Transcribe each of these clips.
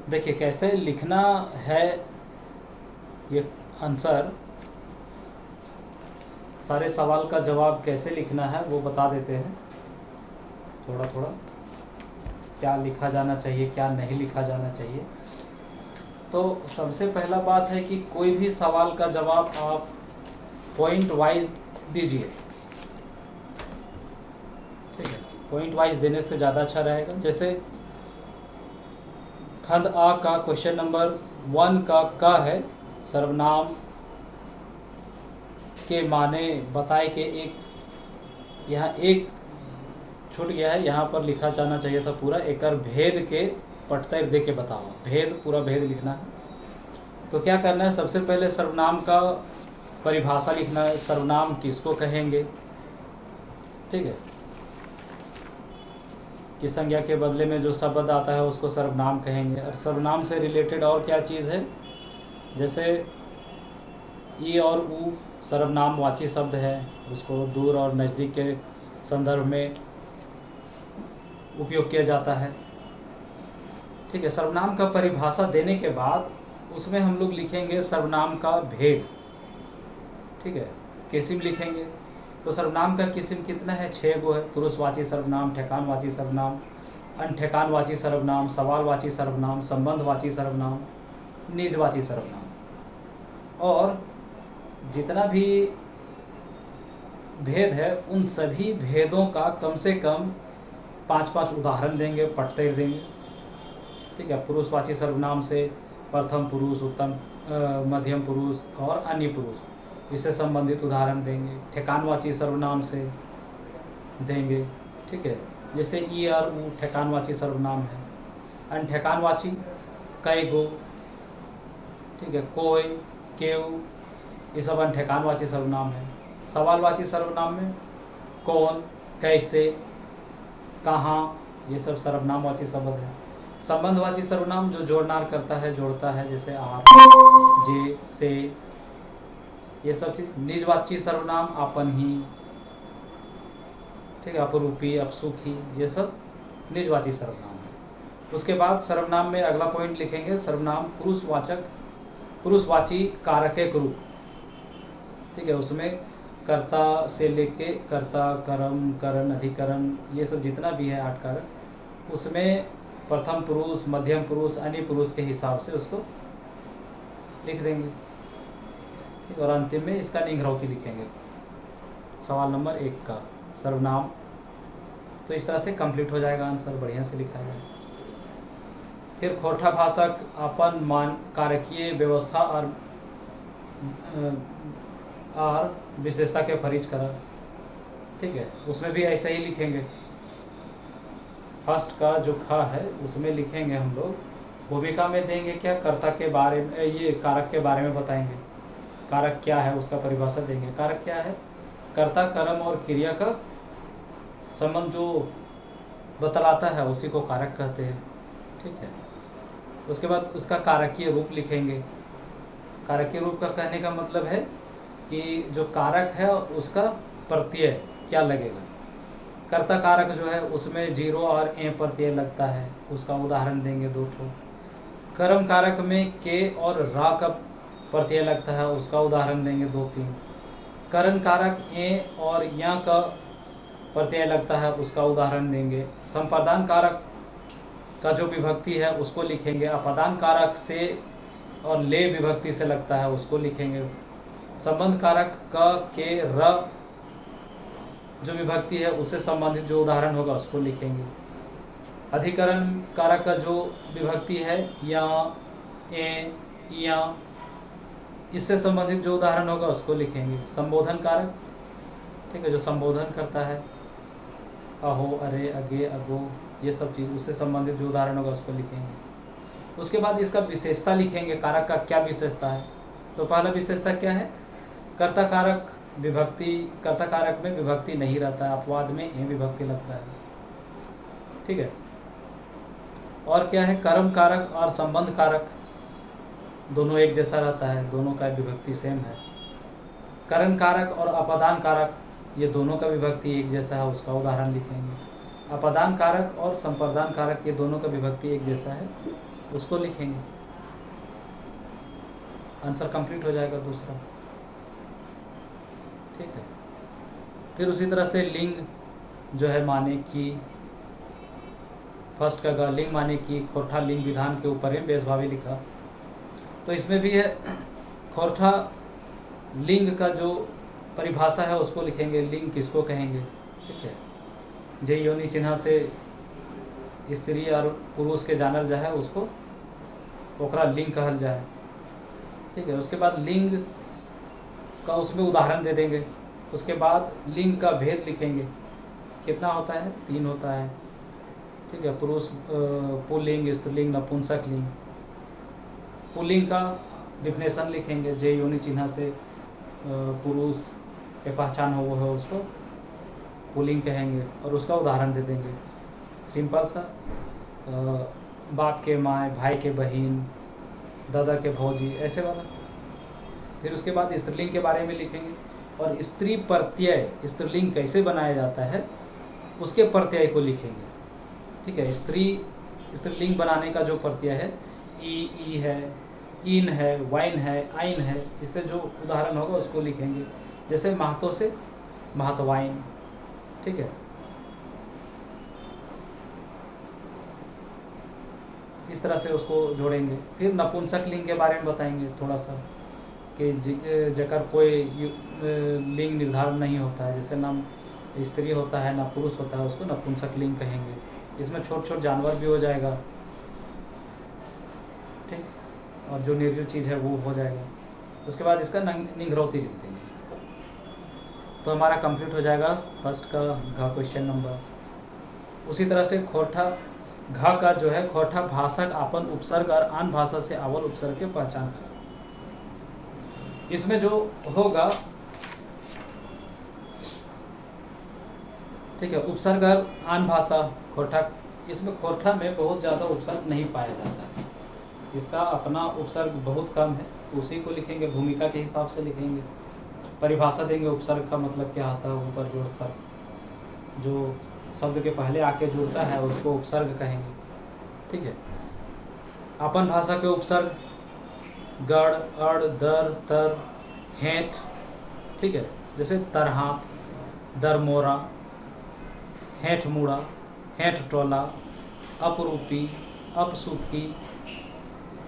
देखिए कैसे लिखना है ये आंसर, सारे सवाल का जवाब कैसे लिखना है वो बता देते हैं थोड़ा थोड़ा, क्या लिखा जाना चाहिए क्या नहीं लिखा जाना चाहिए। तो सबसे पहला बात है कि कोई भी सवाल का जवाब आप पॉइंट वाइज दीजिए, ठीक है। पॉइंट वाइज देने से ज़्यादा अच्छा रहेगा। जैसे खंड आ का क्वेश्चन नंबर 1 का है सर्वनाम के माने बताए के एक, यहाँ एक छूट गया है, यहाँ पर लिखा जाना चाहिए था पूरा एकर भेद के पटतर दे के बताओ, भेद पूरा भेद लिखना है। तो क्या करना है, सबसे पहले सर्वनाम का परिभाषा लिखना है, सर्वनाम किसको कहेंगे, ठीक है। कि संज्ञा के बदले में जो शब्द आता है उसको सर्वनाम कहेंगे। और सर्वनाम से रिलेटेड और क्या चीज़ है, जैसे ई और ऊ सर्वनामवाची शब्द है, उसको दूर और नज़दीक के संदर्भ में उपयोग किया जाता है, ठीक है। सर्वनाम का परिभाषा देने के बाद उसमें हम लोग लिखेंगे सर्वनाम का भेद, ठीक है। किस्म लिखेंगे तो सर्वनाम का किस्म कितना है, 6 गो है। पुरुषवाची सर्वनाम, ठेकानवाची सर्वनाम, अनठेकानवाची सर्वनाम, सवालवाची सर्वनाम, संबंधवाची सर्वनाम, निजवाची सर्वनाम। और जितना भी भेद है उन सभी भेदों का कम से कम 5-5 उदाहरण देंगे, पटतेर देंगे, ठीक है। पुरुषवाची सर्वनाम से प्रथम पुरुष, उत्तम मध्यम पुरुष और अन्य पुरुष, इससे संबंधित उदाहरण देंगे। ठेकानवाची सर्वनाम से देंगे, ठीक है। जैसे ई और ऊ ठेकानवाची सर्वनाम है। अनठेकानवाची कई गो, ठीक है, कोई, केव, ये सब अनठेकानवाची सर्वनाम है। सवालवाची सर्वनाम में कौन, कैसे, कहाँ, ये सब सर्वनामवाची शब्द है। संबंधवाची सर्वनाम जो जोड़नार करता है, जोड़ता है, जैसे आर, जे, से, ये सब चीज़। निजवाची सर्वनाम अपन ही, ठीक है, अपरूपी, अपसुखी, ये सब निजवाची सर्वनाम है। उसके बाद सर्वनाम में अगला पॉइंट लिखेंगे, सर्वनाम पुरुषवाचक, पुरुषवाची कारक रूप, ठीक है। उसमें कर्ता से लेके कर्ता, कर्म, करण, अधिकरण, ये सब जितना भी है 8 कारक, उसमें प्रथम पुरुष, मध्यम पुरुष, अन्य पुरुष के हिसाब से उसको लिख देंगे, ठीक। और अंतिम में इसका निंघरौती लिखेंगे, सवाल नंबर 1 का सर्वनाम। तो इस तरह से कंप्लीट हो जाएगा आंसर, बढ़िया से लिखा जाएगा। फिर खोरठा भाषक अपन मान कारकीय व्यवस्था और विशेषता के परिच करा, ठीक है। उसमें भी ऐसे ही लिखेंगे। फर्स्ट का जो खा है उसमें लिखेंगे हम लोग, भूमिका में देंगे क्या, कर्ता के बारे में, ये कारक के बारे में बताएंगे, कारक क्या है उसका परिभाषा देंगे। कारक क्या है, कर्ता, कर्म और क्रिया का संबंध जो बतलाता है उसी को कारक कहते हैं, ठीक है। उसके बाद उसका कारकीय रूप लिखेंगे। कारकीय रूप का कहने का मतलब है कि जो कारक है उसका प्रत्यय क्या लगेगा। कर्ता कारक जो है उसमें 0 और ए प्रत्यय लगता है, उसका उदाहरण देंगे 2 ठो। कर्म कारक में के और रा का प्रत्यय लगता है, उसका उदाहरण देंगे 2-3। करण कारक ए और या का प्रत्यय लगता है, उसका उदाहरण देंगे। संप्रदान कारक का जो विभक्ति है उसको लिखेंगे। अपादान कारक से और ले विभक्ति से लगता है, उसको लिखेंगे। संबंध कारक का के र जो विभक्ति है उससे संबंधित जो उदाहरण होगा उसको लिखेंगे। अधिकरण कारक का जो विभक्ति है या, ए, या, इससे संबंधित जो उदाहरण होगा उसको लिखेंगे। संबोधन कारक, ठीक है, जो संबोधन करता है, अहो, अरे, अगे, अगो, ये सब चीज़, उससे संबंधित जो उदाहरण होगा उसको लिखेंगे। उसके बाद इसका विशेषता लिखेंगे, कारक का क्या विशेषता है। तो पहला विशेषता क्या है, कर्ता कारक विभक्ति, कर्ता कारक में विभक्ति नहीं रहता है, अपवाद में ए विभक्ति लगता है, ठीक है। और क्या है, कर्म कारक और संबंध कारक दोनों एक जैसा रहता है, दोनों का विभक्ति सेम है। करण कारक और अपादान कारक ये दोनों का विभक्ति एक जैसा है, उसका उदाहरण लिखेंगे। अपादान कारक और संप्रदान कारक ये दोनों का विभक्ति एक जैसा है, उसको लिखेंगे, आंसर कंप्लीट हो जाएगा दूसरा। ठीक है। फिर उसी तरह से लिंग जो है माने कि, फर्स्ट का लिंग माने कि खोरठा लिंग विधान के ऊपर है बेसभावी लिखा, तो इसमें भी है खोरठा लिंग का जो परिभाषा है उसको लिखेंगे, लिंग किसको कहेंगे। ठीक है। जे योनि चिन्ह से स्त्री और पुरुष के जानल जाए उसको ओकरा लिंग कहल जाए। ठीक है। उसके बाद लिंग का उसमें उदाहरण दे देंगे। उसके बाद लिंग का भेद लिखेंगे, कितना होता है, 3 होता है। ठीक है। पुरुष पुल्लिंग, स्त्रीलिंग, नपुंसक लिंग। पुल्लिंग का डिफिनेशन लिखेंगे, जे योनि चिन्ह से पुरुष के पहचान हो वो है उसको पुल्लिंग कहेंगे, और उसका उदाहरण दे देंगे सिंपल सा, बाप के माँ, भाई के बहन, दादा के भौजी, ऐसे वाला। फिर उसके बाद स्त्रीलिंग के बारे में लिखेंगे, और स्त्री प्रत्यय स्त्रीलिंग कैसे बनाया जाता है उसके प्रत्यय को लिखेंगे। ठीक है। स्त्रीलिंग बनाने का जो प्रत्यय है, ई है, इन है, वाइन है, आइन है, इससे जो उदाहरण होगा उसको लिखेंगे। जैसे महतो से महतवाइन। ठीक है। इस तरह से उसको जोड़ेंगे। फिर नपुंसक लिंग के बारे में बताएंगे थोड़ा सा, कि जकर कोई लिंग निर्धारण नहीं होता है, जैसे ना स्त्री होता है ना पुरुष होता है, उसको नपुंसक लिंग कहेंगे। इसमें छोट छोट जानवर भी हो जाएगा। ठीक। और जो निर्जीव चीज़ है वो हो जाएगा। उसके बाद इसका निंग्रौती लिख देंगे, तो हमारा कंप्लीट हो जाएगा फर्स्ट का घ क्वेश्चन नंबर। उसी तरह से खोरठा घ का जो है, खोरठा भाषक आपन उपसर्ग और आन भाषा से आवल उपसर्ग के पहचान करा। इसमें जो होगा, ठीक है, उपसर्ग और आन भाषा खोरठा, इसमें खोरठा में बहुत ज़्यादा उपसर्ग नहीं पाया जाता है, इसका अपना उपसर्ग बहुत कम है, उसी को लिखेंगे, भूमिका के हिसाब से लिखेंगे। परिभाषा देंगे उपसर्ग का मतलब क्या होता है, ऊपर जोड़ सर्ग, जो शब्द के पहले आके जुड़ता है उसको उपसर्ग कहेंगे। ठीक है। अपन भाषा के उपसर्ग गढ़, अड़, दर, तर, हेंठ। ठीक है। जैसे तरहात, दरमोरा, हेंठ मुड़ा, हेंठ टोला, अपरूपी, अपसुखी।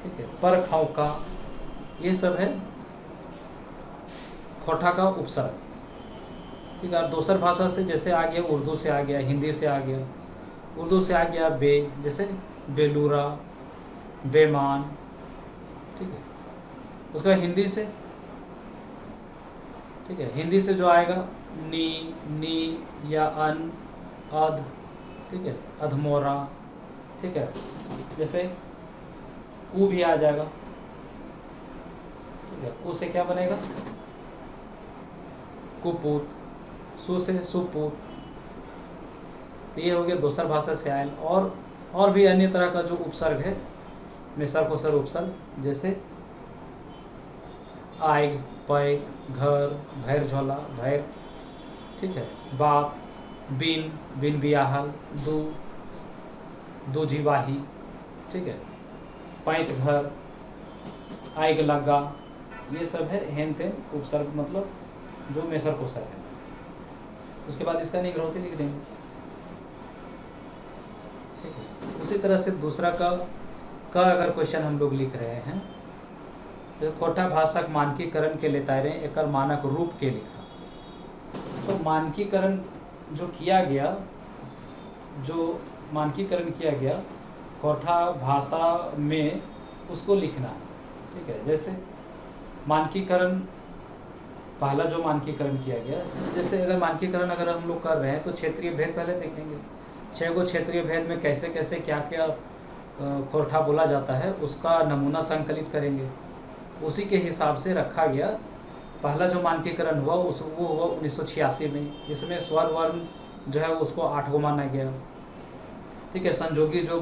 ठीक है। पर खौका, ये सब है खोरठा का उपसर्ग। ठीक है। और दूसर भाषा से जैसे आ गया, उर्दू से आ गया, हिंदी से आ गया, उर्दू से आ गया बे, जैसे बेलूरा, बेमान। ठीक है। उसका हिंदी से, ठीक है, हिंदी से जो आएगा नी या अन, अध। ठीक है। अधमोरा। ठीक है। जैसे कु भी आ जाएगा। ठीक है। कु से क्या बनेगा, कुपूत। सु से सुपूत। तो ये हो गया दूसर भाषा से आयल। और भी अन्य तरह का जो उपसर्ग है, मिसर कोसर उपसर्ग, जैसे आयग, पैग, घर, भैर झोला, भैर। ठीक है। बात, बिन, बिन बियाहल, दू जीवाही। ठीक है। पैंत घर, आयग लगा, ये सब है हेन तेन उपसर्ग, मतलब जो मेसर कोसर है। उसके बाद इसका निग्रहोती लिख देंगे। ठीक है। उसी तरह से दूसरा का अगर क्वेश्चन हम लोग लिख रहे हैं, तो खोरठा भाषक मानकीकरण के लिए तैयार एक मानक रूप के लिखा। तो मानकीकरण जो किया गया खोरठा भाषा में, उसको लिखना है। ठीक है। जैसे मानकीकरण, पहला जो मानकीकरण किया गया, जैसे अगर मानकीकरण अगर हम लोग कर रहे हैं तो क्षेत्रीय भेद पहले देखेंगे। 6 गो क्षेत्रीय भेद में कैसे कैसे क्या क्या खोरठा बोला जाता है, उसका नमूना संकलित करेंगे। उसी के हिसाब से रखा गया। पहला जो मानकीकरण हुआ वो हुआ 1986 में। इसमें स्वर वर्ण जो है उसको 8 गो माना गया। ठीक है। संयोगी जो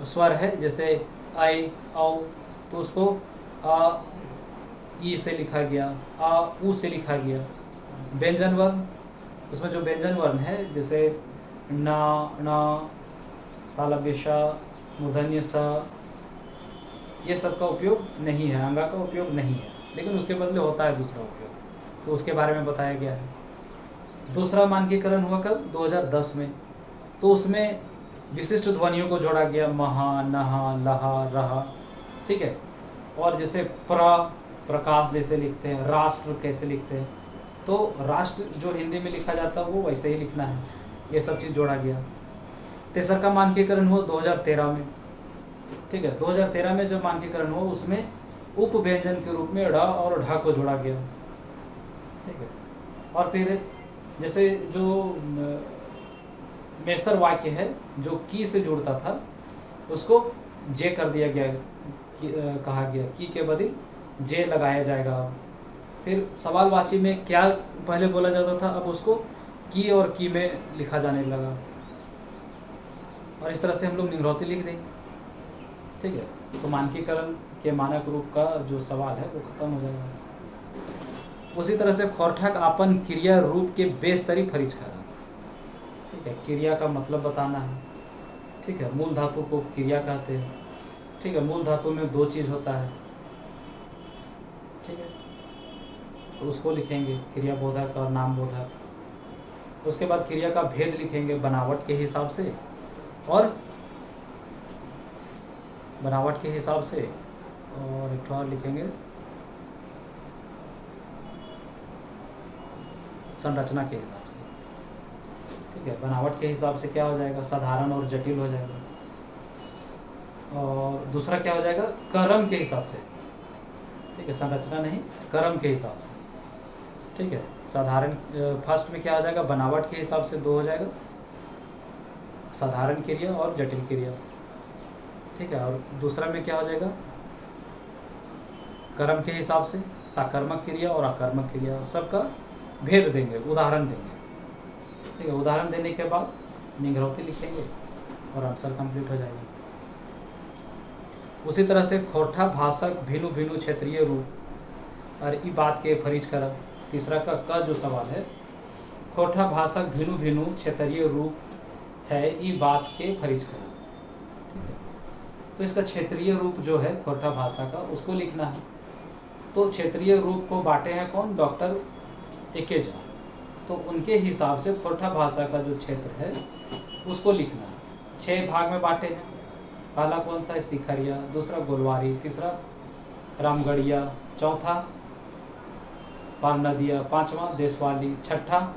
स्वर है, जैसे आई, औ, तो उसको आ, ई से लिखा गया, आ, ऊ से लिखा गया। व्यंजन वर्ण, उसमें जो व्यंजन वर्ण है, जैसे ना, तालव्य श, मूर्धन्य स, ये सब का उपयोग नहीं है, अंगा का उपयोग नहीं है, लेकिन उसके बदले होता है दूसरा उपयोग, तो उसके बारे में बताया गया है। दूसरा मानकीकरण हुआ कब? 2010 में। तो उसमें विशिष्ट ध्वनियों को जोड़ा गया, महा, नहा, लहा, रहा, ठीक है। और जैसे प्रकाश जैसे लिखते हैं, राष्ट्र कैसे लिखते हैं, तो राष्ट्र जो हिंदी में लिखा जाता है वो वैसे ही लिखना है, ये सब चीज़ जोड़ा गया। तीसरा का मानकीकरण हुआ 2013 में, ठीक है। 2013 में जब मानकीकरण हुआ उसमें उपव्यंजन के रूप में ड़ और ढ को जोड़ा गया, ठीक है। और फिर जैसे जो मेसर वाक्य है जो की से जुड़ता था उसको जे कर दिया गया, कहा गया की के बदले जे लगाया जाएगा। फिर सवालवाची में क्या पहले बोला जाता था, अब उसको की और की में लिखा जाने लगा, और इस तरह से हम लोग निंग्रौती लिख देंगे, ठीक है। तो मानकीकरण के मानक रूप का जो सवाल है वो खत्म हो जाएगा। उसी तरह से खोरठा आपन क्रिया रूप के बेस्तरी फरिज करा, ठीक है। क्रिया का मतलब बताना है, ठीक है। मूल धातु को क्रिया कहते हैं, ठीक है। मूल धातु में दो चीज़ होता है, ठीक है। तो उसको लिखेंगे क्रिया बोधक और नाम बोधक। उसके बाद क्रिया का भेद लिखेंगे बनावट के हिसाब से, और बनावट के हिसाब से, और एक और लिखेंगे संरचना के हिसाब से, ठीक है। बनावट के हिसाब से क्या हो जाएगा? साधारण और जटिल हो जाएगा। और दूसरा क्या हो जाएगा? क्रम के हिसाब से, ठीक है। संरचना नहीं, क्रम के हिसाब से, ठीक है। साधारण फर्स्ट में क्या हो जाएगा? बनावट के हिसाब से 2 हो जाएगा, साधारण क्रिया और जटिल क्रिया, ठीक है। और दूसरा में क्या हो जाएगा? क्रम के हिसाब से साकर्मक क्रिया और अकर्मक क्रिया, सबका भेद देंगे, उदाहरण देंगे, ठीक है। उदाहरण देने के बाद निंग्रौती लिखेंगे और आंसर कंप्लीट हो जाएगा। उसी तरह से खोरठा भाषक भिनु भिनु क्षेत्रीय रूप और ई बात के फरीज करा। तीसरा का जो सवाल है, खोरठा भाषक भिनु भिनु क्षेत्रीय रूप है ई बात के फरीज करा, ठीक है। तो इसका क्षेत्रीय रूप जो है खोरठा भाषा का उसको लिखना है। तो क्षेत्रीय रूप को बांटे हैं कौन? डॉक्टर एकेजा। तो उनके हिसाब से खोरठा भाषा का जो क्षेत्र है उसको लिखना है। 6 भाग में बांटे हैं। पहला कौन सा है? सिखरिया, दूसरा गोलवारी, तीसरा रामगढ़िया, चौथा पारनदिया, पांचवा देशवाली, छठा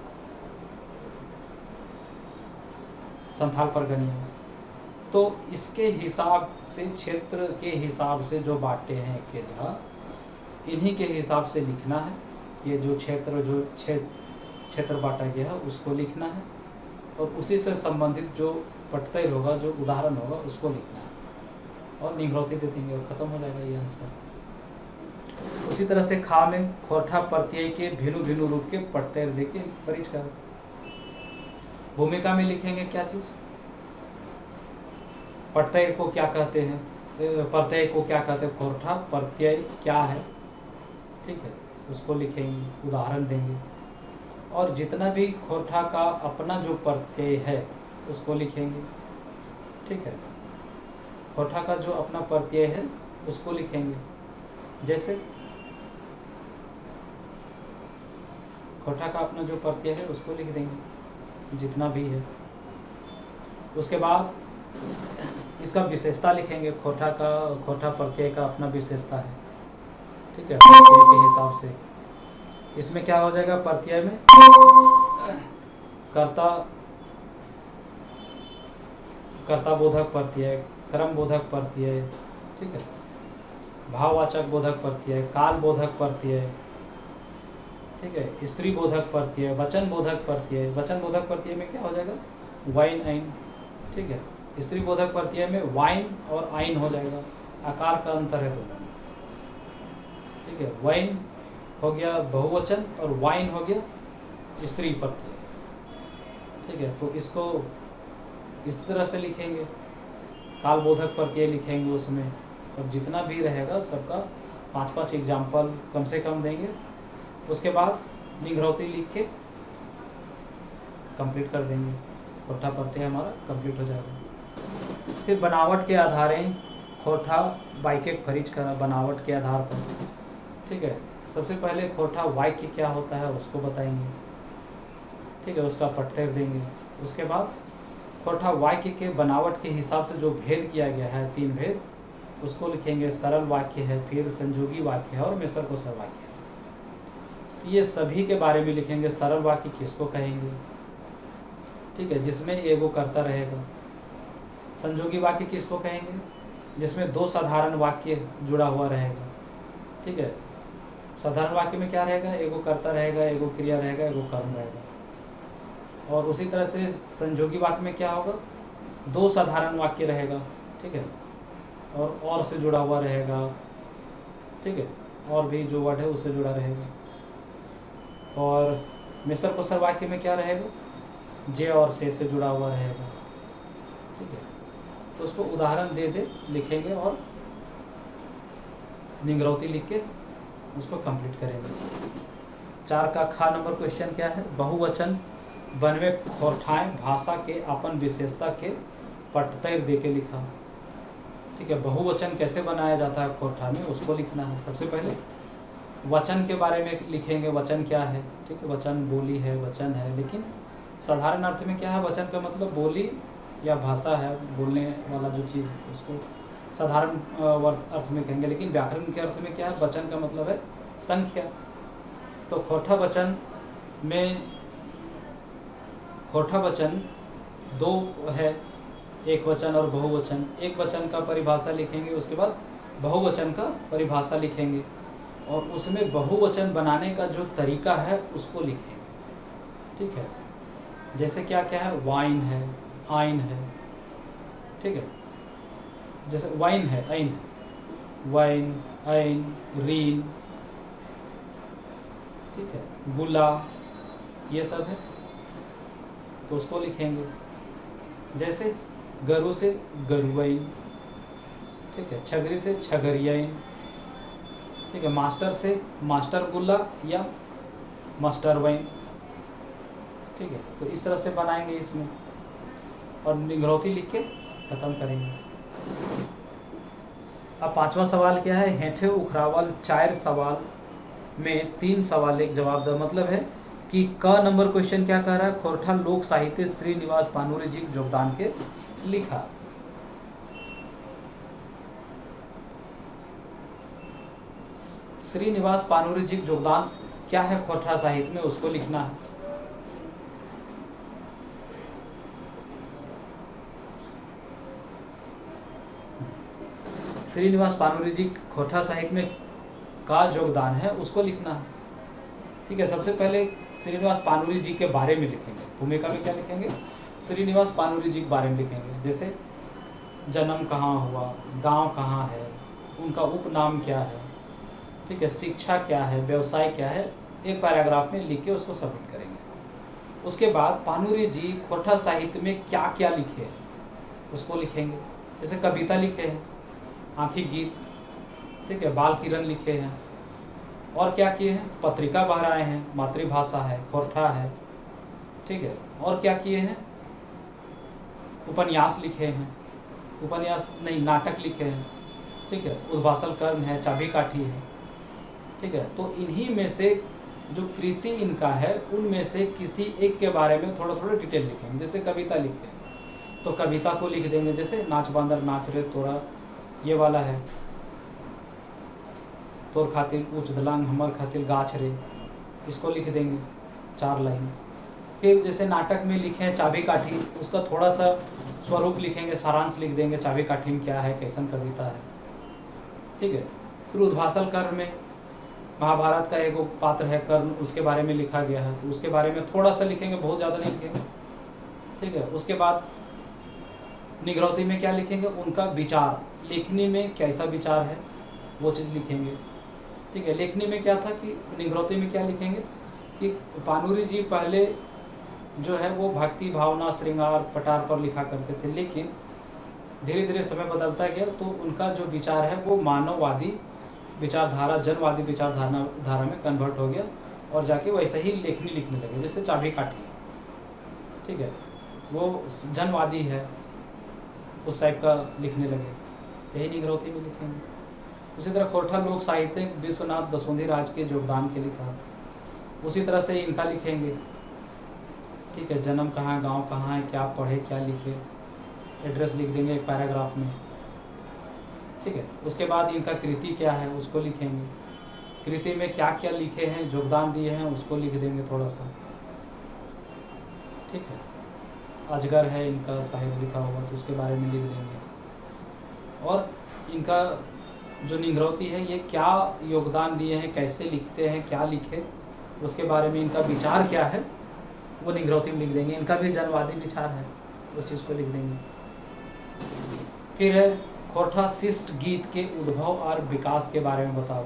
संथाल परगनिया। तो इसके हिसाब से, क्षेत्र के हिसाब से जो बांटे हैं एकेजा, इन्हीं के हिसाब से लिखना है। ये जो क्षेत्र बांटा गया है उसको लिखना है, और उसी से संबंधित जो पटतैर होगा, जो उदाहरण होगा उसको लिखना है, और निंग्रौती दे देंगे और ख़त्म हो जाएगा ये आंसर। उसी तरह से खा में खोरठा प्रत्यय के भिनु भिनु रूप के पटतैर दे के परिच कर। भूमिका में लिखेंगे क्या चीज़? पटतैर को क्या कहते हैं, प्रत्यय को क्या कहते हैं, खोरठा प्रत्यय क्या है, ठीक है, उसको लिखेंगे, उदाहरण देंगे। और जितना भी खोरठा का अपना जो प्रत्यय है उसको लिखेंगे, ठीक है। खोरठा का जो अपना प्रत्यय है उसको लिखेंगे, जैसे खोरठा का अपना जो प्रत्यय है उसको लिख देंगे, जितना भी है। उसके बाद इसका विशेषता लिखेंगे। खोरठा प्रत्यय का अपना विशेषता है, ठीक है, प्रत्यय के हिसाब से। इसमें क्या हो जाएगा? प्रत्यय में कर्ता बोधक प्रत्यय, क्रम बोधक प्रत्यय, ठीक है, भाववाचक बोधक प्रत्यय, काल बोधक प्रत्यय, ठीक है, स्त्री बोधक प्रत्यय, वचन बोधक प्रत्यय। वचन बोधक प्रत्यय में क्या हो जाएगा? वाइन आइन, ठीक है। स्त्री बोधक प्रत्यय में वाइन और आइन हो जाएगा, आकार का अंतर है दोनों में, ठीक है। वाइन हो गया बहुवचन और वाइन हो गया स्त्री प्रत्यय, ठीक है। तो इसको इस तरह से लिखेंगे। काल बोधक प्रत्यय लिखेंगे उसमें, और जितना भी रहेगा सबका 5-5 एग्जाम्पल कम से कम देंगे। उसके बाद निंग्रौती लिख के कंप्लीट कर देंगे। खोरठा प्रत्यय हमारा कंप्लीट हो जाएगा। फिर बनावट के आधारे खोटा वाक्य खरीज करना, बनावट के आधार पर। ठीक है, सबसे पहले खोटा वाक्य क्या होता है उसको बताएंगे। ठीक है, उसका पट्टेर देंगे। उसके बाद खोटा वाक्य के बनावट के हिसाब से जो भेद किया गया है, 3 भेद, उसको लिखेंगे। सरल वाक्य है, फिर संयोगी वाक्य है और मिश्र कोशर वाक्य है। तो ये सभी के बारे में लिखेंगे। सरल वाक्य किसको कहेंगे? ठीक है, जिसमें एगो कर्ता रहेगा। संयोगी वाक्य किसको कहेंगे? जिसमें 2 साधारण वाक्य जुड़ा हुआ रहेगा। ठीक है, साधारण वाक्य में क्या रहेगा? एगो कर्ता रहेगा, एगो क्रिया रहेगा, एगो कर्म रहेगा। और उसी तरह से संयोगी वाक्य में क्या होगा? 2 साधारण वाक्य रहेगा। ठीक है, और से जुड़ा हुआ रहेगा। ठीक है, और भी जो वर्ड है उससे जुड़ा रहेगा। और मिश्र कोशर वाक्य में क्या रहेगा? जे और से जुड़ा हुआ रहेगा। ठीक है, तो उसको उदाहरण दे दे लिखेंगे और निगरौती लिख के उसको कंप्लीट करेंगे। 4 का ख नंबर क्वेश्चन क्या है? बहुवचन बनवे खोरठाएं भाषा के अपन विशेषता के पटतैर दे के लिखा। ठीक है, बहुवचन कैसे बनाया जाता है खोरठा में, उसको लिखना है। सबसे पहले वचन के बारे में लिखेंगे। वचन क्या है? ठीक है, वचन बोली है, वचन है, लेकिन साधारण अर्थ में क्या है? वचन का मतलब बोली या भाषा है, बोलने वाला जो चीज़, उसको साधारण अर्थ में कहेंगे। लेकिन व्याकरण के अर्थ में क्या है? वचन का मतलब है संख्या। तो खोरठा वचन में खोरठा वचन 2 है, एक वचन और बहुवचन। एक वचन का परिभाषा लिखेंगे, उसके बाद बहुवचन का परिभाषा लिखेंगे, और उसमें बहुवचन बनाने का जो तरीका है उसको लिखेंगे। ठीक है, जैसे क्या क्या है? वाइन है, आइन है। ठीक है, जैसे वाइन है, आइन है, वाइन, आइन, रीन। ठीक है, गुला, ये सब है, तो उसको लिखेंगे। जैसे गरु से गरुआइन। ठीक है, छगरी से छगरियाइन। ठीक है, मास्टर से मास्टर गुल्ला या मास्टर वाइन। ठीक है, तो इस तरह से बनाएंगे इसमें, और निगरौती लिख के खत्म करेंगे। अब 5वां सवाल क्या है? हेठे उखरावल 4 सवाल में 3 सवाल एक जवाब द। मतलब है कि क नंबर क्वेश्चन क्या कह रहा है? खोरठा लोक साहित्य श्रीनिवास पानुरी जी के योगदान के लिखा। श्रीनिवास पानुरी जी का योगदान क्या है खोरठा साहित्य में, उसको लिखना है। श्रीनिवास पानुरी जी खोरठा साहित्य में का योगदान है उसको लिखना है। ठीक है, सबसे पहले श्रीनिवास पानुरी जी के बारे में लिखेंगे। भूमिका में क्या लिखेंगे? श्रीनिवास पानुरी जी के बारे में लिखेंगे। जैसे जन्म कहाँ हुआ, गांव कहाँ है, उनका उपनाम क्या है, ठीक है, शिक्षा क्या है, व्यवसाय क्या है, एक पैराग्राफ में लिख के उसको सबमिट करेंगे। उसके बाद पानुरी जी खोरठा साहित्य में क्या क्या लिखे हैं उसको लिखेंगे। जैसे कविता लिखे हैं, आँखी गीत, ठीक है, बाल किरण लिखे हैं, और क्या किए हैं? पत्रिका बहराए हैं, मातृभाषा है, खोरठा है। ठीक है, और क्या किए हैं? उपन्यास लिखे हैं, उपन्यास नहीं, नाटक लिखे हैं। ठीक है, उद्भासल कर्म है, चाबी काठी है। ठीक है, तो इन्हीं में से जो कृति इनका है उनमें से किसी एक के बारे में थोड़ा थोड़ा डिटेल लिखेंगे। जैसे कविता लिखे तो कविता को लिख देंगे। जैसे नाच बांदर नाच रे तोरा, ये वाला है, तोर खातिर ऊँच दलांग हमर खातिर गाछ रे, इसको लिख देंगे 4 लाइन। फिर जैसे नाटक में लिखे हैं चाबी काठी, उसका थोड़ा सा स्वरूप लिखेंगे, सारांश लिख देंगे, चाबी काठी में क्या है, कैसन कविता है। ठीक है, फिर उद्भासल कर्ण में महाभारत का एक पात्र है कर्ण, उसके बारे में लिखा गया है, तो उसके बारे में थोड़ा सा लिखेंगे, बहुत ज़्यादा नहीं लिखेंगे। ठीक है, उसके बाद निगरौती में क्या लिखेंगे? उनका विचार, लेखनी में कैसा विचार है वो चीज़ लिखेंगे। ठीक है, लेखनी में क्या था कि निगरौती में क्या लिखेंगे कि पानुरी जी पहले जो है वो भक्ति भावना श्रृंगार पटार पर लिखा करते थे, लेकिन धीरे धीरे समय बदलता गया तो उनका जो विचार है वो मानववादी विचारधारा, जनवादी विचारधारा में कन्वर्ट हो गया, और जाके वैसे ही लेखनी लिखने लगे। जैसे चाबी काठी, ठीक है, वो जनवादी है। उस टाइप का लिखने लगे, यही निगरौती में लिखेंगे। उसी तरह खोरठा लोक साहित्यिक विश्वनाथ दसोंधी राज के योगदान के लिए कहा, उसी तरह से इनका लिखेंगे। ठीक है, जन्म कहाँ है, गांव कहाँ है, क्या पढ़े क्या लिखे, एड्रेस लिख देंगे एक पैराग्राफ में। ठीक है, उसके बाद इनका कृति क्या है उसको लिखेंगे, कृति में क्या क्या लिखे हैं, योगदान दिए हैं, उसको लिख देंगे थोड़ा सा। ठीक है, अजगर है इनका साहित्य लिखा होगा तो उसके बारे में लिख देंगे। और इनका जो निगरौती है ये क्या योगदान दिए हैं, कैसे लिखते हैं, क्या लिखे, उसके बारे में इनका विचार क्या है वो निगरौती में लिख देंगे। इनका भी जनवादी विचार है, उस चीज़ को लिख देंगे। फिर है खोरठा शिष्ट गीत के उद्भव और विकास के बारे में बताओ।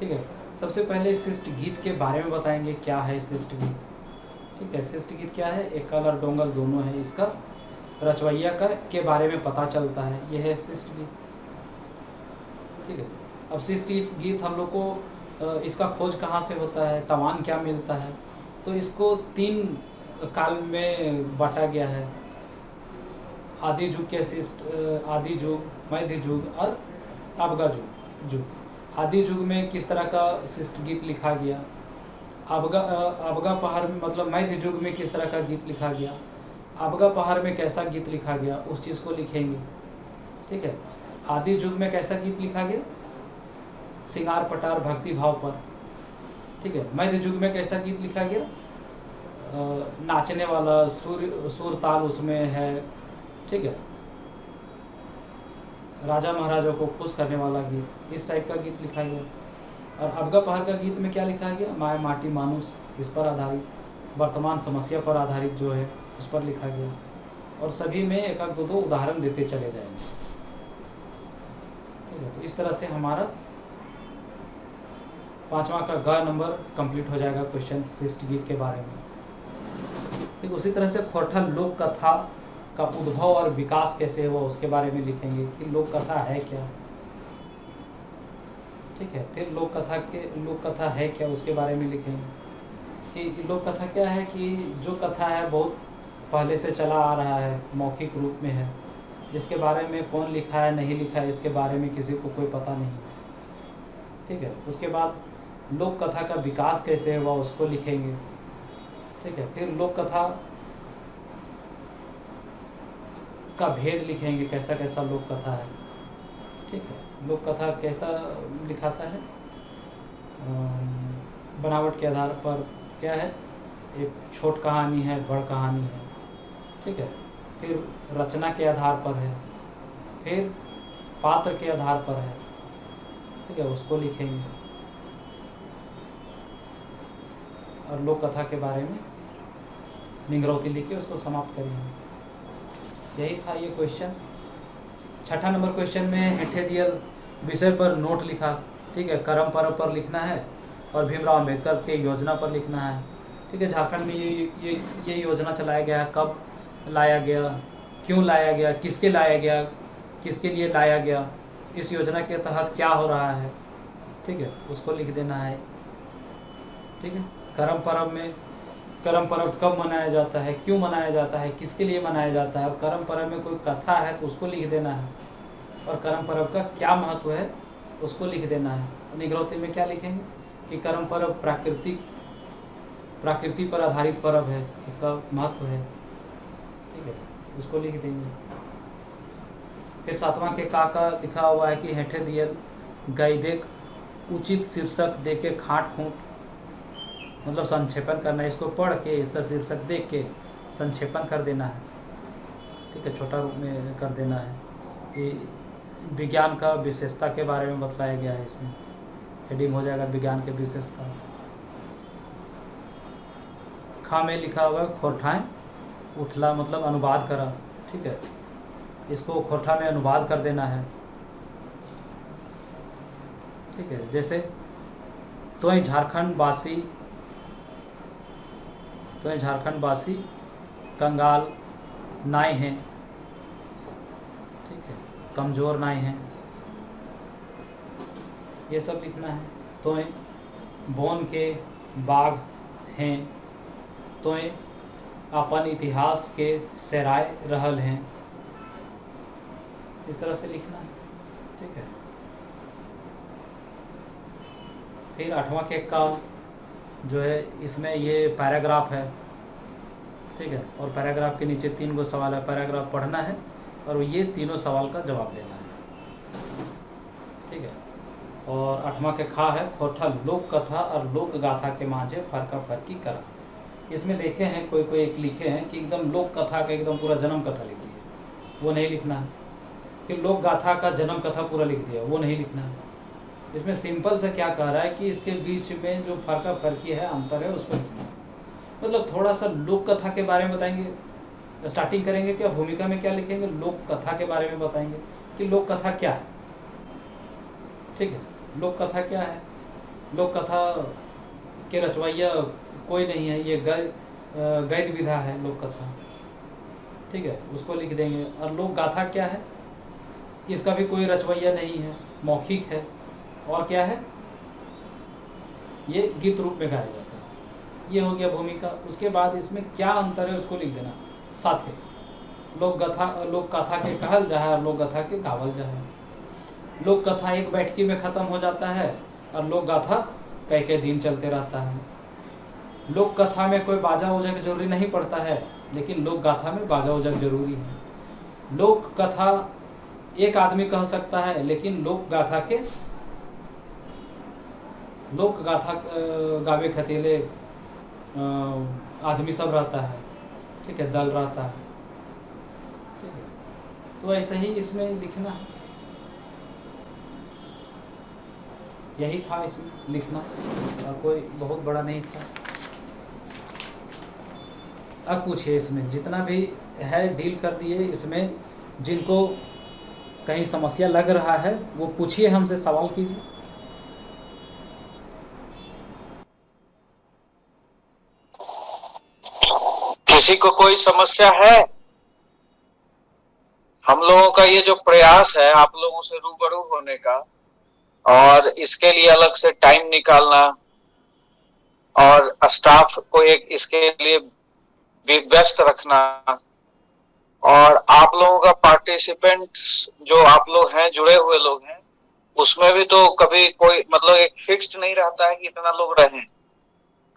ठीक है, सबसे पहले शिष्ट गीत के बारे में बताएंगे, क्या है शिष्ट गीत। ठीक है, शिष्ट गीत क्या है, एकल और डोंगल दोनों है, इसका रचवैया का के बारे में पता चलता है, यह है शिष्ट गीत। ठीक है, अब शिष्ट गीत हम लोग को इसका खोज कहाँ से होता है, टवान क्या मिलता है, तो इसको 3 काल में बांटा गया है। आदि युग के शिष्ट, आदि युग, मध्य युग और अबगा युग। आदि युग में किस तरह का शिष्ट गीत लिखा गया, अबगा पहाड़ में मतलब मध्य युग में किस तरह का गीत लिखा गया, अबगा पहाड़ में कैसा गीत लिखा गया, उस चीज़ को लिखेंगे। ठीक है, आदि युग में कैसा गीत लिखा गया, सिंगार पटार भक्ति भाव पर। ठीक है, मध्य युग में कैसा गीत लिखा गया, नाचने वाला सुर ताल उसमें है। ठीक है, राजा महाराजों को खुश करने वाला गीत, इस टाइप का गीत लिखा गया। और अबगा पहाड़ का गीत में क्या लिखा गया, माय माटी मानुस, इस पर आधारित, वर्तमान समस्या पर आधारित जो है उस पर लिखा गया। और सभी में एक एक दो उदाहरण देते चले जाएंगे। ठीक है, तो इस तरह से हमारा 5वां का ग नंबर कंप्लीट हो जाएगा क्वेश्चन शिष्ट गीत के बारे में। ठीक, उसी तरह से खोरठा लोक कथा का उद्भव और विकास कैसे हुआ उसके बारे में लिखेंगे कि लोक कथा है क्या। ठीक है, फिर लोक कथा है क्या उसके बारे में लिखेंगे कि लोक कथा क्या है, कि जो कथा है बहुत पहले से चला आ रहा है, मौखिक रूप में है, जिसके बारे में कौन लिखा है नहीं लिखा है इसके बारे में किसी को कोई पता नहीं। ठीक है, उसके बाद लोक कथा का विकास कैसे हुआ उसको लिखेंगे। ठीक है, फिर लोक कथा का भेद लिखेंगे, कैसा कैसा लोक कथा है। ठीक है, लोक कथा कैसा लिखाता है, बनावट के आधार पर क्या है, एक छोट कहानी है, बड़ कहानी है। ठीक है, फिर रचना के आधार पर है, फिर पात्र के आधार पर है। ठीक है, उसको लिखेंगे। और लोक कथा के बारे में निगरौती लिख के उसको समाप्त करेंगे। यही था ये क्वेश्चन। 6ठा नंबर क्वेश्चन में हेठे दियल विषय पर नोट लिखा। ठीक है, कर्म पर्व पर लिखना है और भीमराव अम्बेडकर के योजना पर लिखना है। ठीक है, झारखंड में ये योजना चलाया गया, कब लाया गया, क्यों लाया गया, किसके लाया गया, किसके लिए लाया गया, इस योजना के तहत क्या हो रहा है। ठीक है, उसको लिख देना है। ठीक है, कर्म पर्व में कर्म पर्व कब मनाया जाता है, क्यों मनाया जाता है, किसके लिए मनाया जाता है, और कर्म पर्व में कोई कथा है तो उसको लिख देना है, और कर्म पर्व का क्या महत्व है उसको लिख देना है। निगरौती में क्या लिखेंगे कि कर्म पर्व प्रकृति पर आधारित पर्व है, इसका महत्व है। ठीक है, उसको लिख देंगे। फिर 7वां के का लिखा हुआ है कि हेठे दियल गई देख उचित शीर्षक दे के खाट खूंट, मतलब संक्षेपण करना है, इसको पढ़ के इसका शीर्षक देख के संक्षेपण कर देना है। ठीक है, छोटा रूप में कर देना है। ये विज्ञान का विशेषता के बारे में बताया गया है, इसमें हेडिंग हो जाएगा विज्ञान के विशेषता। खा में लिखा हुआ है खोरठाएँ उथला, मतलब अनुवाद करा। ठीक है, इसको खोरठा में अनुवाद कर देना है। ठीक है, जैसे तो झारखंड वासी कंगाल नाई हैं। ठीक है, कमज़ोर नाई हैं, ये सब लिखना है। तो बोन के बाघ हैं, तो अपन इतिहास के सराय रहल हैं। इस तरह से लिखना है, ठीक है। फिर 8वां के का जो है इसमें ये पैराग्राफ है, ठीक है, और पैराग्राफ के नीचे 3 गो सवाल है, पैराग्राफ पढ़ना है और ये तीनों सवाल का जवाब देना है, ठीक है। और 8वां के खा है खोटा लोक कथा और लोक गाथा के माझे फर्का फर्की करा। इसमें देखे हैं कोई कोई एक लिखे हैं कि एकदम लोक कथा का एकदम पूरा जन्म कथा लिख दिया, वो नहीं लिखना है। फिर लोक गाथा का जन्म कथा पूरा लिख दिया, वो नहीं लिखना है। इसमें सिंपल से क्या कह रहा है कि इसके बीच में जो फर्का फर्की है, अंतर है, उसको लिखना है। मतलब थोड़ा सा लोक कथा के बारे में बताएंगे, स्टार्टिंग करेंगे क्या, भूमिका में क्या लिखेंगे, लोक कथा के बारे में बताएंगे कि लोक कथा क्या है, ठीक है। लोक कथा क्या है, लोक कथा के रचवैया कोई नहीं है, ये गद्य विधा है लोक कथा, ठीक है, उसको लिख देंगे। और लोक गाथा क्या है, इसका भी कोई रचवैया नहीं है, मौखिक है, और क्या है, ये गीत रूप में गाया जाता है। ये हो गया भूमिका। उसके बाद इसमें क्या अंतर है उसको लिख देना साथ में। लोक कथा के कहल जा है और लोक गाथा के गावल जा है। लोक कथा एक बैठकी में खत्म हो जाता है और लोक गाथा कई दिन चलते रहता है। लोक कथा में कोई बाजा उजा की जरूरी नहीं पड़ता है, लेकिन लोक गाथा में बाजा उजा जरूरी है। लोक कथा एक आदमी कह सकता है, लेकिन लोक गाथा गावे खतीले आदमी सब रहता है, ठीक है, दल रहता है, ठीक है। तो ऐसे ही इसमें लिखना है, यही था इसमें लिखना, और कोई बहुत बड़ा नहीं था। अब पूछिए, इसमें जितना भी है डील कर दिए। इसमें जिनको कहीं समस्या लग रहा है वो पूछिए, हमसे सवाल कीजिए। किसी को कोई समस्या है? हम लोगों का ये जो प्रयास है आप लोगों से रूबरू होने का, और इसके लिए अलग से टाइम निकालना, और स्टाफ को एक इसके लिए भी व्यस्त रखना, और आप लोगों का पार्टिसिपेंट्स जो आप लोग हैं, जुड़े हुए लोग हैं, उसमें भी तो कभी कोई मतलब एक फिक्स्ड नहीं रहता है कि इतना लोग रहें।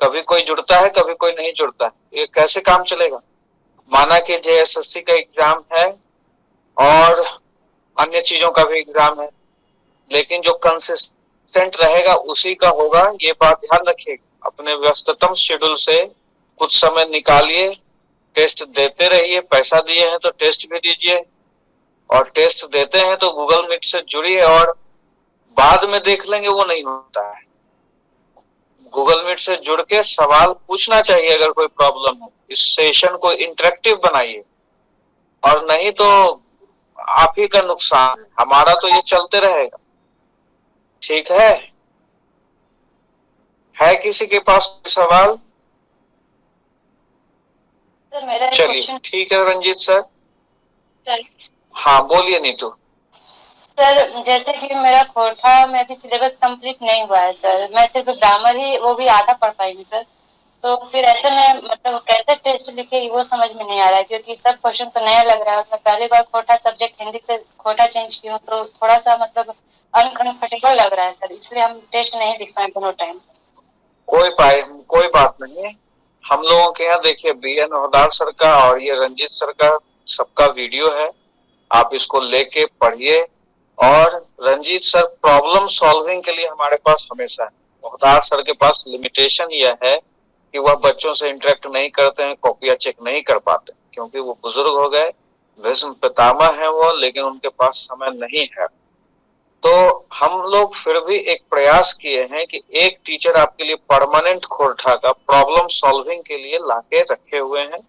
कभी कोई जुड़ता है, कभी कोई नहीं जुड़ता है। ये कैसे काम चलेगा? माना कि JSSC का एग्जाम है और अन्य चीजों का भी एग्जाम है, लेकिन जो कंसिस्टेंट रहेगा उसी का होगा। ये बात ध्यान रखिएगा। अपने व्यस्ततम शेड्यूल से कुछ समय निकालिए, टेस्ट देते रहिए। पैसा दिए हैं तो टेस्ट भी दीजिए, और टेस्ट देते हैं तो गूगल मीट से जुड़िए। और बाद में देख लेंगे, वो नहीं होता है। गूगल मीट से जुड़ के सवाल पूछना चाहिए अगर कोई प्रॉब्लम है। इस सेशन को इंटरेक्टिव बनाइए, और नहीं तो आप ही का नुकसान है। हमारा तो ये चलते रहेगा, ठीक है? किसी के पास कोई सवाल? चलिए ठीक है रंजीत सर। हाँ बोलिए नीतू। सर जैसे कि मेरा खोरठा में भी सिलेबस कंप्लीट नहीं हुआ है सर, मैं सिर्फ ग्रामर ही वो भी आधा पढ़ पाई हूँ सर। तो फिर ऐसे में मतलब कैसे टेस्ट लिखे वो समझ में नहीं आ रहा है, क्योंकि सब क्वेश्चन तो नया लग रहा है और मैं पहली बार खोरठा सब्जेक्ट हिंदी से खोरठा चेंज की हूँ, तो थोड़ा सा मतलब अनकंफर्टेबल लग रहा है सर, इसलिए हम टेस्ट नहीं लिख पाए दोनों टाइम। कोई बात नहीं। हम लोगों के यहाँ देखिए BN हवलदार सर का और ये रंजीत सर का सबका वीडियो है, आप इसको लेके पढ़िए। और रंजीत सर प्रॉब्लम सॉल्विंग के लिए हमारे पास हमेशा है। हवलदार सर के पास लिमिटेशन यह है कि वह बच्चों से इंटरेक्ट नहीं करते हैं, कॉपियां चेक नहीं कर पाते, क्योंकि वो बुजुर्ग हो गए, भीष्म पितामह है वो, लेकिन उनके पास समय नहीं है। तो हम लोग फिर भी एक प्रयास किए हैं कि एक टीचर आपके लिए परमानेंट खोरठा का प्रॉब्लम सॉल्विंग के लिए लाके रखे हुए हैं।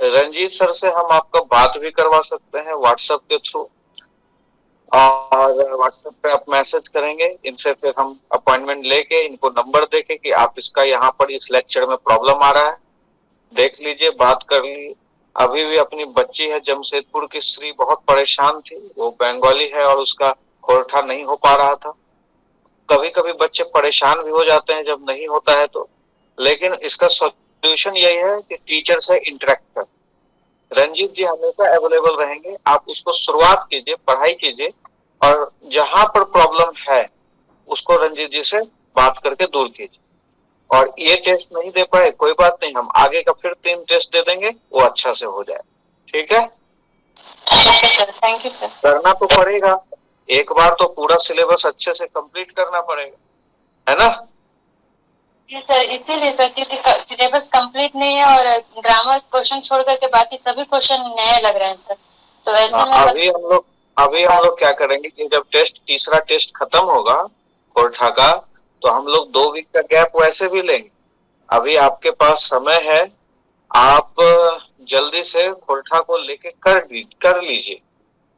रंजीत सर से हम आपका बात भी करवा सकते हैं व्हाट्सएप के थ्रू, और व्हाट्सएप पे आप मैसेज करेंगे, इनसे फिर हम अपॉइंटमेंट लेके इनको नंबर देके कि आप इसका यहाँ पर इस लेक्चर में प्रॉब्लम आ रहा है, देख लीजिए, बात कर लीजिए। अभी भी अपनी बच्ची है जमशेदपुर की श्री, बहुत परेशान थी, वो बंगाली है और उसका खोरठा नहीं हो पा रहा था। कभी कभी बच्चे परेशान भी हो जाते हैं जब नहीं होता है तो, लेकिन इसका सॉल्यूशन यही है कि टीचर से इंटरेक्ट कर। रंजीत जी हमेशा अवेलेबल रहेंगे। आप उसको शुरुआत कीजिए, पढ़ाई कीजिए, और जहां पर प्रॉब्लम है उसको रंजीत जी से बात करके दूर कीजिए। और ये टेस्ट नहीं दे पाए कोई बात नहीं, हम आगे का फिर 3 टेस्ट दे देंगे, वो अच्छा से हो जाए। ठीक है, थैंक यू सर। करना तो पड़ेगा, एक बार तो पूरा सिलेबस अच्छे से कंप्लीट करना पड़ेगा, है ना? जी सर, इसीलिए सर क्योंकि सिलेबस कंप्लीट नहीं है और ग्रामर क्वेश्चन छोड़ करके बाकी सभी क्वेश्चन नए लग रहे हैं सर, तो ऐसे में अभी हम लोग क्या करेंगे कि जब तीसरा टेस्ट खत्म होगा कोर्ठा का, तो हम लोग 2 वीक का गैप वैसे भी लेंगे। अभी आपके पास समय है, आप जल्दी से कोर्ठा को लेके कर लीजिए,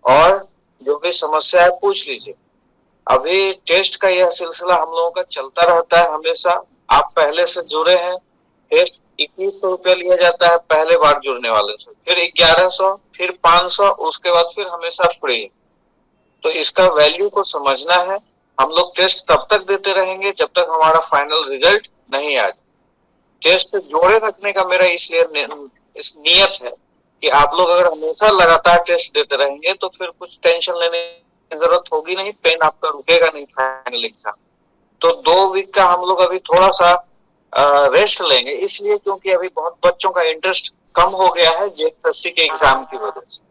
और जो भी समस्या है पूछ लीजिए। अभी टेस्ट का यह सिलसिला हम लोगों का चलता रहता है हमेशा। आप पहले से जुड़े हैं, टेस्ट 2100 रुपया लिया जाता है पहले बार जुड़ने वाले से, फिर 1100, फिर 500, उसके बाद फिर हमेशा फ्री। तो इसका वैल्यू को समझना है। हम लोग टेस्ट तब तक देते रहेंगे जब तक हमारा फाइनल रिजल्ट नहीं आ जाए। टेस्ट से जोड़े रखने का मेरा इसलिए इस नियत है कि आप लोग अगर हमेशा लगातार टेस्ट देते रहेंगे तो फिर कुछ टेंशन लेने की जरूरत होगी नहीं, पेन आपका रुकेगा नहीं फाइनल एग्जाम। तो 2 वीक का हम लोग अभी थोड़ा सा रेस्ट लेंगे, इसलिए क्योंकि अभी बहुत बच्चों का इंटरेस्ट कम हो गया है जेएसएससी के एग्जाम की वजह से।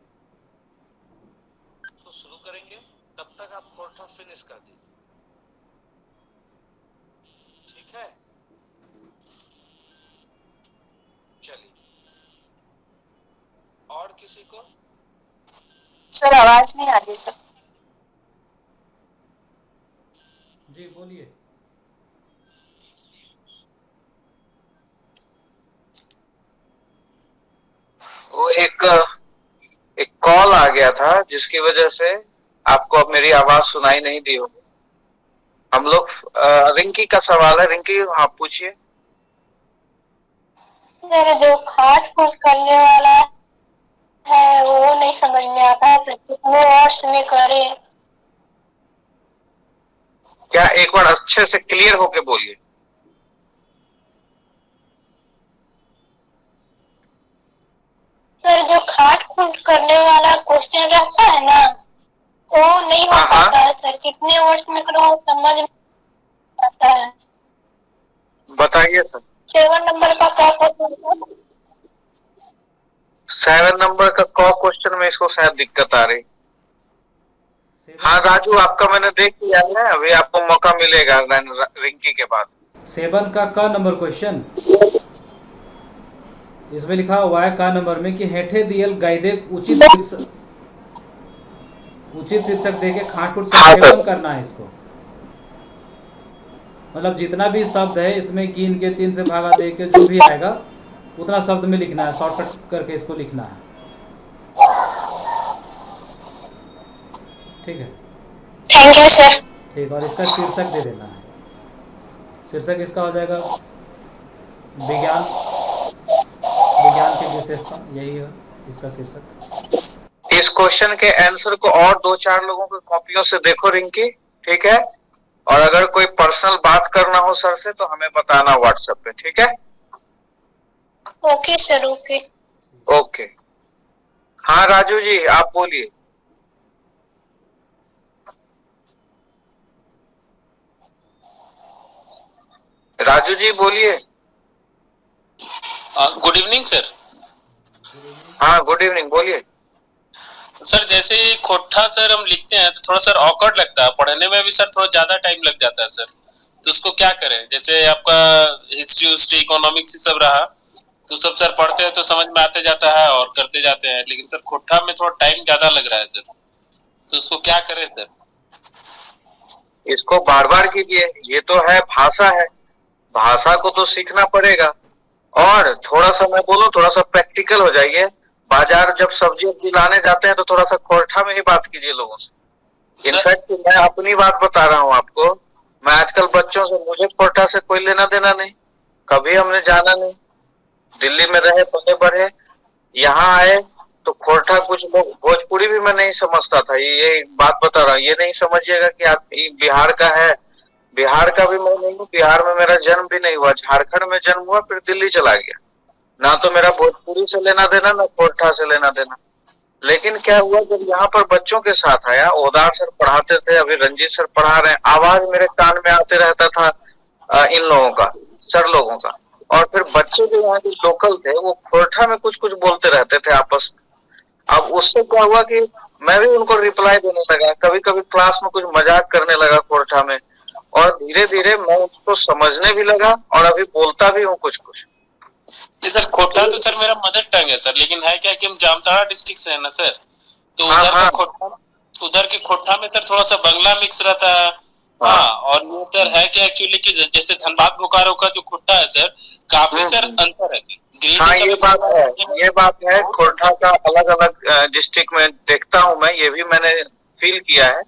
तो शुरू करेंगे, तब तक आप कोर्ठा फिनिश कर दीजिए। ठीक है, चलिए। और किसी को? सर आवाज नहीं आ रही सर। जी बोलिए। वो एक कॉल आ गया था जिसकी वजह से आपको अब मेरी आवाज सुनाई नहीं दी होगी। हम लोग रिंकी का सवाल है, रिंकी आप पूछिए। मेरे जो खाट फूट करने वाला है वो नहीं समझ में आता है, कितने वर्ष में करे। क्या एक बार अच्छे से क्लियर होके बोलिए। सर जो खाट फूट करने वाला क्वेश्चन रहता है ना, वो नहीं हो पाता है सर, कितने वर्ष में करो समझ में आता है। बताइए सर। 7 नंबर का क्या क्वेश्चन? 7 नंबर का क्वेश्चन में इसको शायद दिक्कत आ रही। हाँ राजू, आपका मैंने देख लिया है, अभी आपको मौका मिलेगा रिंकी के बाद। 7 का नंबर क्वेश्चन इसमें लिखा हुआ है का नंबर में कि हेठे दियल गाइदे उचित शीर्षक दे के खाटफुट संक्षेपण करना है इसको। मतलब जितना भी शब्द है इसमें गिन के 3 से भागा दे के जो भी आएगा उतना शब्द में लिखना है, शॉर्टकट करके इसको लिखना है। ठीक है, थैंक यू सर। ठीक, और इसका शीर्षक दे देना है। शीर्षक इसका हो जाएगा विज्ञान की विशेषता, यही है इसका शीर्षक। इस क्वेश्चन के आंसर को और 2-4 लोगों की कॉपियों से देखो रिंकी, ठीक है? और अगर कोई पर्सनल बात करना हो सर से तो हमें बताना व्हाट्सएप पे, ठीक है? Okay sir, okay. ओके। हाँ राजू जी आप बोलिए। राजू जी बोलिए। Good evening sir. हाँ गुड इवनिंग, बोलिए। सर जैसे खोट्ठा सर हम लिखते हैं तो थोड़ा सर ऑकवर्ड लगता है, पढ़ने में भी सर थोड़ा ज्यादा टाइम लग जाता है सर, तो उसको क्या करें? जैसे आपका हिस्ट्री इकोनॉमिक्स सब रहा तो सब सर पढ़ते हैं तो समझ में आते जाता है और करते जाते हैं, लेकिन सर खोट्ठा में थोड़ा टाइम ज्यादा लग रहा है सर, तो उसको क्या करें सर? इसको बार बार कीजिए, ये तो है भाषा है, भाषा को तो सीखना पड़ेगा। और थोड़ा सा मैं बोलूं, थोड़ा सा प्रैक्टिकल हो जाइए। बाजार जब सब्जी लाने जाते हैं तो थोड़ा सा खोरठा में ही बात कीजिए लोगों से। इनफैक्ट मैं अपनी बात बता रहा हूँ आपको, मैं आजकल बच्चों से, मुझे खोरठा से कोई लेना देना नहीं, कभी हमने जाना नहीं। दिल्ली में रहे पले बढ़े, यहाँ आए तो खोरठा कुछ लोग, भोजपुरी भी मैं नहीं समझता था, ये बात बता रहा हूँ। ये नहीं समझिएगा कि आप बिहार का है, बिहार का भी मैं नहीं हूँ, बिहार में मेरा जन्म भी नहीं हुआ, झारखंड में जन्म हुआ फिर दिल्ली चला गया, ना तो मेरा भोजपुरी से लेना देना, ना खोरठा से लेना देना। लेकिन क्या हुआ, जब यहाँ पर बच्चों के साथ आया, ओदार सर पढ़ाते थे, अभी रंजीत सर पढ़ा रहे हैं, आवाज मेरे कान में आते रहता था इन लोगों का, सर लोगों का। और फिर बच्चे जो यहाँ के लोकल थे वो खोरठा में कुछ कुछ बोलते रहते थे आपस में। अब उससे क्या हुआ कि मैं भी उनको रिप्लाई देने लगा, कभी कभी क्लास में कुछ मजाक करने लगा खोरठा में, और धीरे धीरे मैं उसको समझने भी लगा और अभी बोलता भी हूँ कुछ कुछ। सर खोरठा तो सर मेरा मदर टंग है सर, लेकिन है क्या कि हम जामताड़ा डिस्ट्रिक्ट से है ना सर, तो उधर के खोरठा में सर थोड़ा सा बंगला मिक्स रहता है। हाँ, और ये सर है क्या एक्चुअली कि जैसे धनबाद बोकारो का जो खोरठा है सर, काफी सर अंतर है सर। हाँ, ये बात है खोरठा का अलग अलग डिस्ट्रिक्ट में देखता हूँ मैं, ये भी मैंने फील किया है।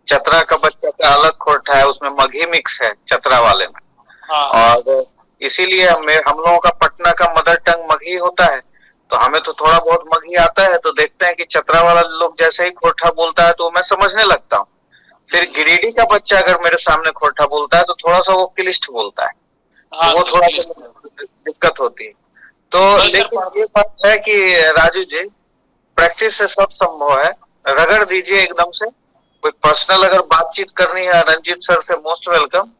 चतरा का बच्चा का अलग खोरठा है, उसमें मगही मिक्स है चतरा वाले में। हाँ। और इसीलिए हम लोगों का पटना का मदर टंग मगही होता है, तो हमें तो थोड़ा बहुत मगही आता है, तो देखते हैं कि चतरा वाला लोग जैसे ही खोरठा बोलता है तो मैं समझने लगता हूँ। फिर गिरिडीह का बच्चा अगर मेरे सामने खोरठा बोलता है तो थोड़ा सा वो क्लिष्ट बोलता है। हाँ, तो वो थोड़ा दिक्कत होती है। तो लेकिन ये बात है कि राजू जी, प्रैक्टिस से सब संभव है, रगड़ दीजिए एकदम से। कोई पर्सनल अगर बातचीत करनी है रंजीत सर से, मोस्ट वेलकम।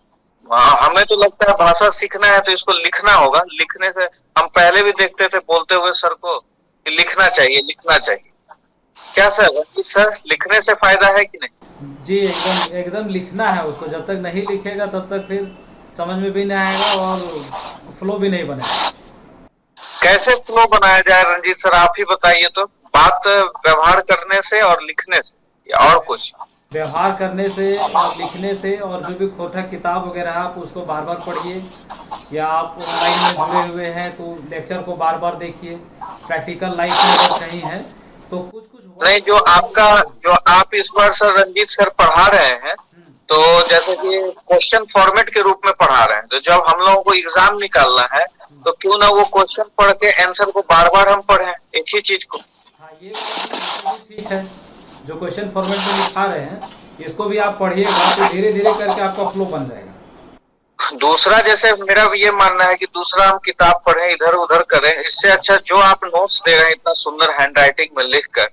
हमें तो लगता है भाषा सीखना है तो इसको लिखना होगा। लिखने से हम पहले भी देखते थे बोलते हुए सर को कि लिखना चाहिए, लिखना चाहिए। क्या सर, रंजीत सर, लिखने से फायदा है कि नहीं? जी एकदम एकदम लिखना है उसको। जब तक नहीं लिखेगा तब तक फिर समझ में भी नहीं आएगा और फ्लो भी नहीं बनेगा। कैसे फ्लो बनाया जाए रंजीत सर, आप ही बताइए तो। बात व्यवहार करने से और लिखने से, या और कुछ? व्यवहार करने से और लिखने से, और जो भी खोटा किताब वगैरह आप उसको बार बार पढ़िए, या आप ऑनलाइन में जुड़े हुए हैं तो लेक्चर को बार बार देखिए। प्रैक्टिकल लाइफ में अगर कहीं है तो कुछ कुछ नहीं, जो आप इस बार सर रंजीत सर पढ़ा रहे हैं, तो जैसे कि क्वेश्चन फॉर्मेट के रूप में पढ़ा रहे हैं, तो जब हम लोगों को एग्जाम निकालना है तो क्यों ना वो क्वेश्चन पढ़ के आंसर को बार बार हम पढ़ें, एक ही चीज को। हाँ, ये भी ठीक है। जो क्वेश्चन फॉर्मेट में लिखा रहे हैं इसको भी आप पढ़िएगा तो धीरे धीरे करके आपका फ्लो बन जाएगा। दूसरा, जैसे मेरा भी ये मानना है कि दूसरा हम किताब पढ़ें, इधर उधर करें, इससे अच्छा जो आप नोट्स दे रहे हैं इतना सुंदर हैंड राइटिंग में लिख कर,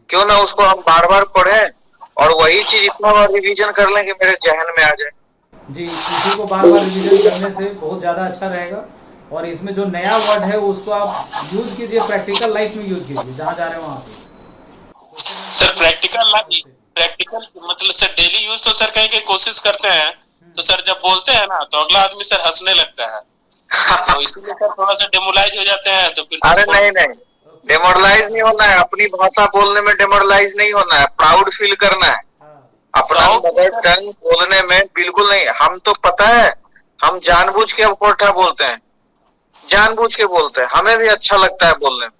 क्यों ना उसको हम बार बार पढ़ें और वही चीज इतना बार रिवीजन कर लें कि मेरे जहन में आ जाए। जी, इसी को बार बार रिवीजन करने से बहुत ज़्यादा अच्छा रहेगा। और इसमें जो नया वर्ड है उसको आप यूज कीजिए, प्रैक्टिकल लाइफ में यूज कीजिए, जहाँ जा रहे हैं वहाँ पे। सर प्रैक्टिकल मतलब सर डेली यूज तो सर कहीं की कोशिश करते हैं, तो सर जब बोलते हैं ना तो अगला आदमी सर हंसने लगता है, तो इसीलिए सर थोड़ा सा डेमोरलाइज हो जाते हैं। तो फिर अरे नहीं, डेमोरलाइज नहीं होना है, अपनी भाषा बोलने में डेमोरलाइज नहीं होना है, प्राउड फील करना है अपना मदर टंग बोलने में। बिल्कुल नहीं, हम तो पता है हम जानबूझ के अब खोरठा बोलते हैं, जानबूझ के बोलते हैं, हमें भी अच्छा लगता है बोलने में।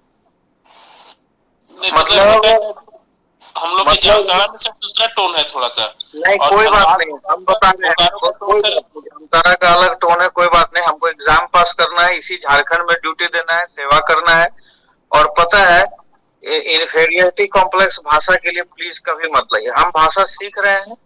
मतलब हम लोग की जामताड़ा में सर दूसरा टोन है थोड़ा सा। नहीं, कोई बात नहीं, हम बता रहे हैं, जामताड़ा का अलग टोन है, कोई बात नहीं। हमको एग्जाम पास करना है, इसी झारखंड में ड्यूटी देना है, सेवा करना है। और पता है, इन्फीरियरिटी कॉम्प्लेक्स भाषा के लिए प्लीज कभी मत लाइए। हम भाषा सीख रहे हैं,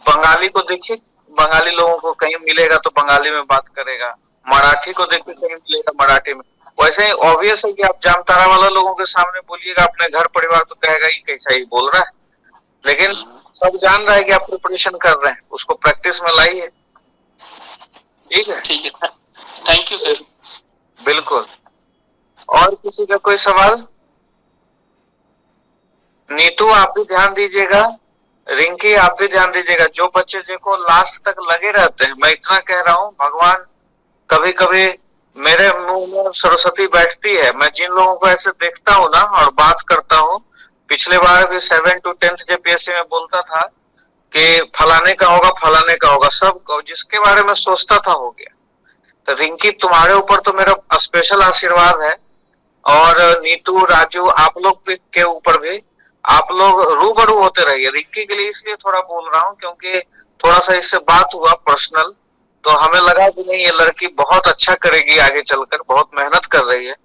बंगाली को देखिए, बंगाली लोगों को कहीं मिलेगा तो बंगाली में बात करेगा, मराठी को देखिए कहीं मिलेगा मराठी में। वैसे ही ऑब्वियस है कि आप जामताड़ा वाला लोगों के सामने बोलिएगा अपने घर परिवार तो कहेगा ये कैसा ही बोल रहा है, लेकिन सब जान रहा है कि आप प्रिपरेशन कर रहे हैं, उसको प्रैक्टिस में लाइए। ठीक है, ठीक है, थैंक यू सर। बिल्कुल। और किसी का कोई सवाल? नीतू आप भी ध्यान दीजिएगा, रिंकी आप भी ध्यान दीजिएगा। जो बच्चे देखो लास्ट तक लगे रहते हैं, मैं इतना कह रहा हूँ, भगवान कभी कभी मेरे मुंह में सरस्वती बैठती है। मैं जिन लोगों को ऐसे देखता हूँ ना और बात करता हूँ, पिछले बार भी 7 to 10th JPSC में बोलता था कि फलाने का होगा, फलाने का होगा, सब जिसके बारे में सोचता था हो गया। तो रिंकी तुम्हारे ऊपर तो मेरा स्पेशल आशीर्वाद है, और नीतू, राजू, आप लोग के ऊपर भी। आप लोग रूबरू होते रहिए। रिंकी के लिए इसलिए थोड़ा बोल रहा हूँ क्योंकि थोड़ा सा इससे बात हुआ पर्सनल, तो हमें लगा कि नहीं ये लड़की बहुत अच्छा करेगी आगे चलकर, बहुत मेहनत कर रही है।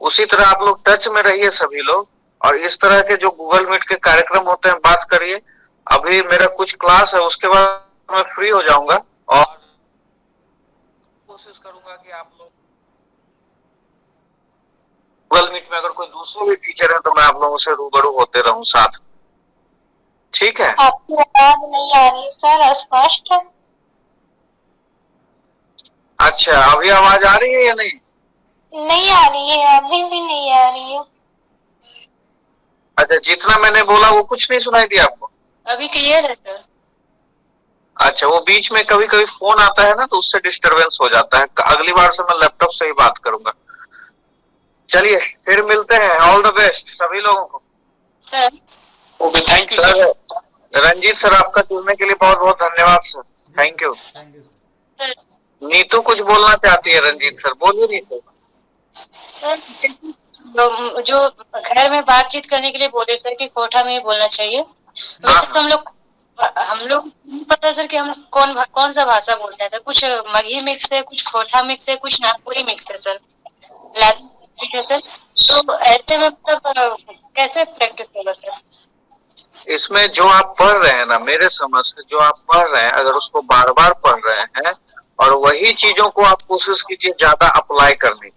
उसी तरह आप लोग टच में रहिए सभी लोग, और इस तरह के जो गूगल मीट के कार्यक्रम होते हैं बात करिए। अभी मेरा कुछ क्लास है, उसके बाद मैं फ्री हो जाऊंगा और कोशिश करूंगा कि आप लोग गूगल मीट में अगर कोई दूसरे भी टीचर है तो मैं आप लोगों से रूबरू होते रहूं साथ। ठीक है। आपकी आवाज नहीं आ रही है सर स्पष्ट। अच्छा, अभी आवाज आ रही है या नहीं? नहीं आ रही है, अभी भी नहीं आ रही है। अच्छा, जितना मैंने बोला वो कुछ नहीं सुनाई दिया आपको? अभी क्लियर है सर। अच्छा, वो बीच में कभी कभी फोन आता है ना तो उससे डिस्टरबेंस हो जाता है। अगली बार से मैं लैपटॉप से ही बात करूंगा। चलिए फिर मिलते हैं। ऑल द बेस्ट सभी लोगों को। Sir okay, thank you sir sir. Ranjit sir, आपका जुड़ने के लिए बहुत बहुत धन्यवाद सर। Thank you. Thank you sir. Neetu कुछ बोलना चाहती है। रंजीत सर बोलिए नीतू। जो घर में बातचीत करने के लिए बोले सर कि कोठा में ही बोलना चाहिए। वैसे तो हम लोग नहीं पता सर कि हम कौन सा भाषा बोलते हैं सर। कुछ मगही मिक्स है, कुछ खोटा मिक्स है, कुछ नागपुरी मिक्स है सर। ठीक है सर। तो ऐसे में मतलब कैसे प्रैक्टिस होगा सर? इसमें जो आप पढ़ रहे हैं ना, मेरे समझ से जो आप पढ़ रहे हैं, अगर उसको बार बार पढ़ रहे हैं और वही चीजों को आप कोशिश कीजिए ज्यादा अप्लाई करने की,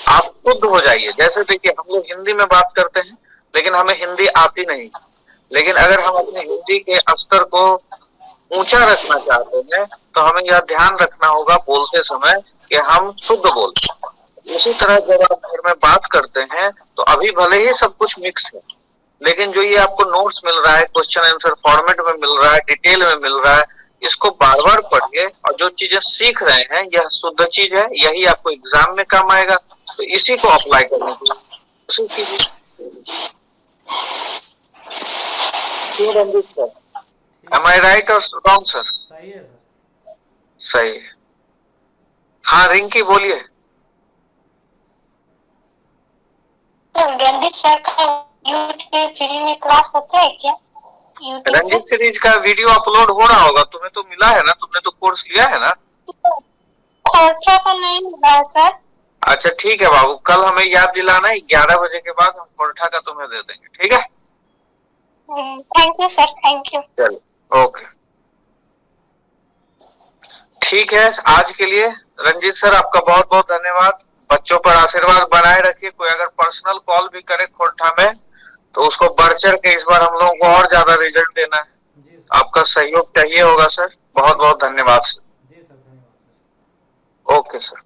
आप शुद्ध हो जाइए। जैसे देखिए, हम लोग हिंदी में बात करते हैं लेकिन हमें हिंदी आती नहीं। लेकिन अगर हम अपने हिंदी के स्तर को ऊंचा रखना चाहते हैं तो हमें यह ध्यान रखना होगा बोलते समय कि हम शुद्ध बोलते। उसी तरह जब आप घर में बात करते हैं तो अभी भले ही सब कुछ मिक्स है, लेकिन जो ये आपको नोट्स मिल रहा है, क्वेश्चन आंसर फॉर्मेट में मिल रहा है, डिटेल में मिल रहा है, इसको बार बार पढ़िए। और जो चीजें सीख रहे हैं यह शुद्ध चीज है, यही आपको एग्जाम में काम आएगा। तो इसी को अप्लाई करने की कोशिश कीजिए। क्यों रंजीत सर, एम आई राइट और रॉन्ग सर? सही है सर। सही है। हाँ रिंकी बोलिए। रंजीत सर का यूट्यूब फ्री में क्लास होता है क्या? रंजीत सीरीज का वीडियो अपलोड हो रहा होगा, तुम्हें तो मिला है ना, तुमने तो कोर्स लिया है ना? खर्चा तो नहीं मिला है सर। अच्छा ठीक है बाबू, कल हमें याद दिलाना, 11 बजे के बाद हम कोर्ठा का तुम्हें दे देंगे। ठीक है, thank you sir, thank you. चलो ओके, ठीक है। आज के लिए रंजीत सर आपका बहुत बहुत धन्यवाद। बच्चों पर आशीर्वाद बनाए रखिए। कोई अगर पर्सनल कॉल भी करे खोरठा में तो उसको बढ़ चढ़ के इस बार हम लोगों को और ज्यादा रिजल्ट देना है। जी सर। आपका सहयोग चाहिए होगा सर। बहुत बहुत धन्यवाद सर। जी सर, धन्यवाद सर। Okay sir.